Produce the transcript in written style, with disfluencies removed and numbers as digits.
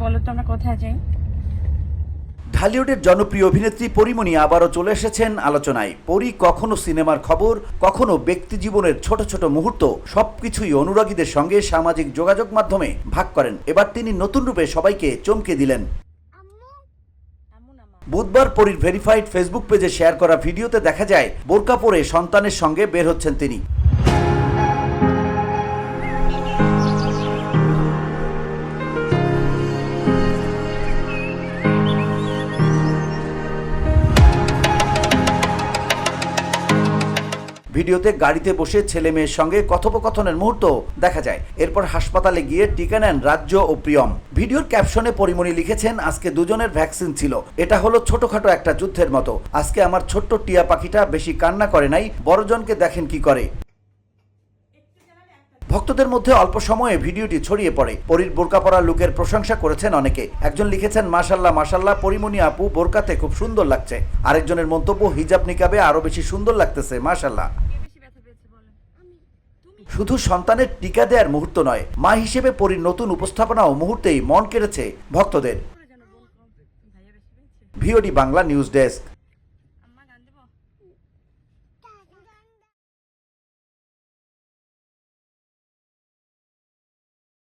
বলো তো আমরা কোথায় যাই? ঢালিউডের জনপ্রিয় অভিনেত্রী পরীমণি আবারও চলে এসেছেন আলোচনায়। পরী কখনো সিনেমার খবর, কখনো ব্যক্তিজীবনের ছোট ছোট মুহূর্ত, সবকিছুই অনুরাগীদের সঙ্গে সামাজিক যোগাযোগ মাধ্যমে ভাগ করেন। এবার তিনি নতুন রূপে সবাইকে চমকে দিলেন। বুধবার পরীর ভেরিফাইড ফেসবুক পেজে শেয়ার করা ভিডিওতে দেখা যায় বোরকা পরে সন্তানের সঙ্গে বের হচ্ছেন তিনি। ভিডিওতে গাড়িতে বসে ছেলে মেয়ের সঙ্গে কথোপকথনের মুহূর্ত দেখা যায়। এরপর হাসপাতালে গিয়ে টিকা নেন রাজ্য ও প্রিয়ম। ভিডিওর ক্যাপশনে পরীমণি লিখেছেন, আজকে দুজনের ভ্যাকসিন ছিল। এটা হলো ছোটখাটো একটা যুদ্ধের মতো। আজকে আমার ছোট্ট টিয়া পাখিটা বেশি কান্না করে নাই, বড়জনকে দেখেন কি করে। ভক্তদের মধ্যে অল্প সময়ে ভিডিওটি ছড়িয়ে পড়ে। পরীর বোরকা পরা লুকের প্রশংসা করেছেন অনেকে। একজন লিখেছেন, মাশাল্লাহ মাশাল্লাহ, পরীমণি আপু বোরকাতে খুব সুন্দর লাগছে। আরেকজনের মন্তব্য, হিজাব নিকাবে আরো বেশি সুন্দর লাগতেছে, মাশাল্লাহ। শুধু সন্তানের টিকা দেওয়ার মুহূর্ত নয়, মা হিসেবে পরীর নতুন উপস্থাপনাও মুহূর্তেই মন কেড়েছে ভক্তদের। VOD Bangla news desk.